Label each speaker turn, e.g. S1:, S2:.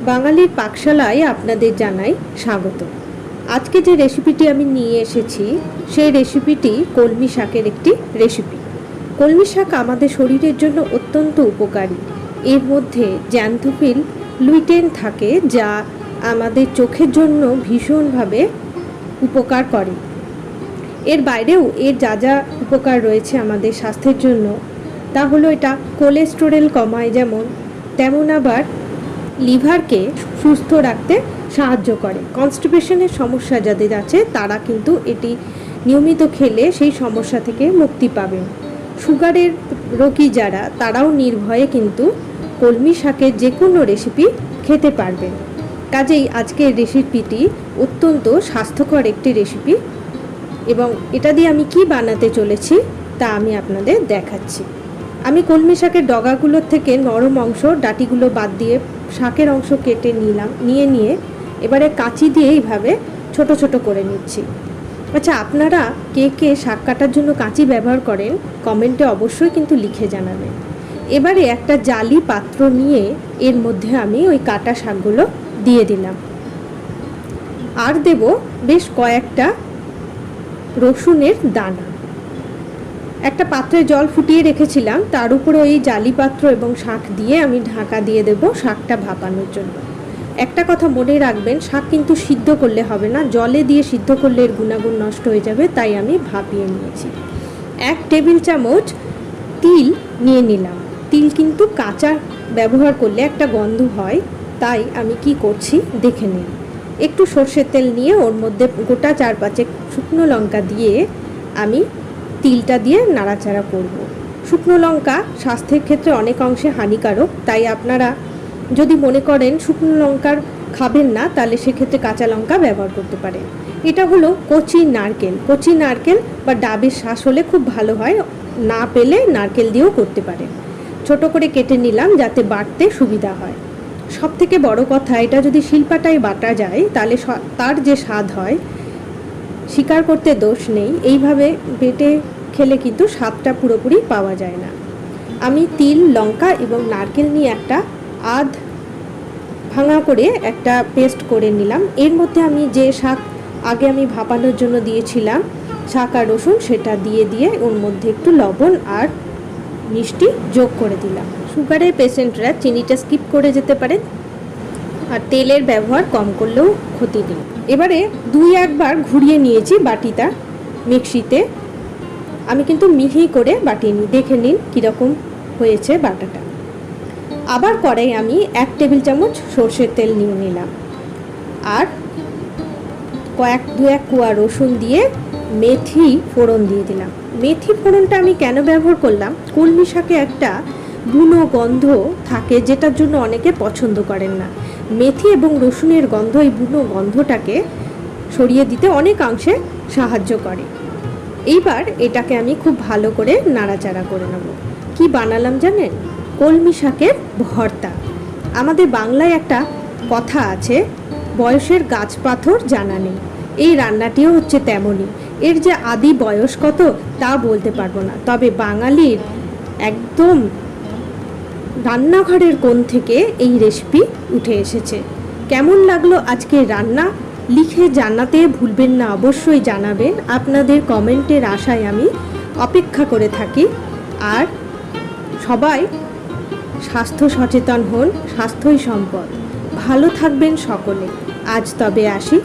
S1: বাঙালির পাকশালায় আপনাদের জানাই স্বাগত। আজকে যে রেসিপিটি আমি নিয়ে এসেছি সেই রেসিপিটি কলমি শাকের একটি রেসিপি। কলমি শাক আমাদের শরীরের জন্য অত্যন্ত উপকারী। এর মধ্যে জ্যান্থোফিল লুইটেন থাকে, যা আমাদের চোখের জন্য ভীষণভাবে উপকার করে। এর বাইরেও এর যা যা উপকার রয়েছে আমাদের স্বাস্থ্যের জন্য, তা হলো এটা কোলেস্টেরল কমায় যেমন, তেমন আবার লিভারকে সুস্থ রাখতে সাহায্য করে। কনস্টিপেশনের সমস্যা যাদের আছে তারা কিন্তু এটি নিয়মিত খেলে সেই সমস্যা থেকে মুক্তি পাবেন। সুগারের রোগী যারা, তারাও নির্ভয়ে কিন্তু কলমি শাকের যে কোনো রেসিপি খেতে পারবেন। কাজেই আজকের রেসিপিটি অত্যন্ত স্বাস্থ্যকর একটি রেসিপি, এবং এটা দিয়ে আমি কি বানাতে চলেছি তা আমি আপনাদের দেখাচ্ছি। আমি কলমি শাকের ডগাগুলোর থেকে নরম অংশ, ডাঁটিগুলো বাদ দিয়ে শাকের অংশ কেটে নিয়ে এবারে কাঁচি দিয়ে এইভাবে ছোট ছোট করে নিচ্ছি। আচ্ছা, আপনারা কে কে শাক কাটার জন্য কাঁচি ব্যবহার করেন কমেন্টে অবশ্যই কিন্তু লিখে জানাবেন। এবারে একটা জালি পাত্র নিয়ে এর মধ্যে আমি ওই কাটা শাকগুলো দিয়ে দিলাম, আর দেব বেশ কয়েকটা রসুনের দানা। একটা পাত্রে জল ফুটিয়ে রেখেছিলাম, তার উপরে ওই জালি পাত্র এবং শাক দিয়ে আমি ঢাকা দিয়ে দেব শাকটা ভাপানোর জন্য। একটা কথা মনে রাখবেন, শাক কিন্তু সিদ্ধ করলে হবে না, জলে দিয়ে সিদ্ধ করলে এর গুণাগুণ নষ্ট হয়ে যাবে, তাই আমি ভাপিয়ে নিয়েছি। 1 টেবিল চামচ তিল নিয়ে নিলাম। তিল কিন্তু কাঁচা ব্যবহার করলে একটা গন্ধ হয়, তাই আমি কি করছি দেখে নিন। একটু সর্ষের তেল নিয়ে ওর মধ্যে গোটা 4-5 শুকনো লঙ্কা দিয়ে আমি তিলটা দিয়ে নাড়াচাড়া করব। শুকনো লঙ্কা স্বাস্থ্যের ক্ষেত্রে অনেক অংশে হানিকারক, তাই আপনারা যদি মনে করেন শুকনো লঙ্কার খাবেন না, তাহলে সেক্ষেত্রে কাঁচা লঙ্কা ব্যবহার করতে পারেন। এটা হলো কচি নারকেল বা ডাবের শাঁস হলে খুব ভালো হয়, না পেলে নারকেল দিয়েও করতে পারেন। ছোট করে কেটে নিলাম যাতে বাটতে সুবিধা হয়। সব থেকে বড় কথা, এটা যদি শিলপাটায় বাটা যায় তাহলে তার যে স্বাদ হয়, স্বীকার করতে দোষ নেই, এইভাবে বেটে খেলে কিন্তু স্বাদটা পুরোপুরি পাওয়া যায় না। আমি তিল, লঙ্কা এবং নারকেল নিয়ে একটা আধ ভাঙা করে একটা পেস্ট করে নিলাম। এর মধ্যে আমি যে শাক আগে আমি ভাপানোর জন্য দিয়েছিলাম, শাক আর রসুন, সেটা দিয়ে ওর মধ্যে একটু লবণ আর মিষ্টি যোগ করে দিলাম। সুগারের পেশেন্টরা চিনিটা স্কিপ করে যেতে পারেন, আর তেলের ব্যবহার কম করলেও ক্ষতি নেই। এবারে 2-1 বার ঘুরিয়ে নিয়েছি বাটিটা মিক্সিতে। আমি কিন্তু মিহি করে বাটিনি, দেখে নিন কীরকম হয়েছে বাটাটা। আবার কড়াই আমি 1 টেবিল চামচ সর্ষের তেল নিয়ে নিলাম, আর 2-1 কোয়া রসুন দিয়ে মেথি ফোড়ন দিয়ে দিলাম। মেথি ফোড়নটা আমি কেন ব্যবহার করলাম, কলমি শাকে একটা বুনো গন্ধ থাকে, যেটার জন্য অনেকে পছন্দ করেন না। মেথি এবং রসুনের গন্ধ এই বুনো গন্ধটাকে সরিয়ে দিতে অনেকাংশে সাহায্য করে। এইবার এটাকে আমি খুব ভালো করে নাড়াচাড়া করে নেব। কি বানালাম জানেন? কলমি শাকের ভর্তা। আমাদের বাংলায় একটা কথা আছে, বয়সের গাছ পাথর জানা নেই। এই রান্নাটিও হচ্ছে তেমনই। এর যে আদি বয়স কত তা বলতে পারবো না, তবে বাঙালির একদম রান্নাঘরের কোণ থেকে এই রেসিপি উঠে এসেছে। কেমন লাগলো আজকের রান্না লিখে জানাতে ভুলবেন না, অবশ্যই জানাবেন। আপনাদের কমেন্টের আশায় আমি অপেক্ষা করে থাকি। আর সবাই স্বাস্থ্য সচেতন হন, স্বাস্থ্যই সম্পদ। ভালো থাকবেন সকলে। আজ তবে আসি।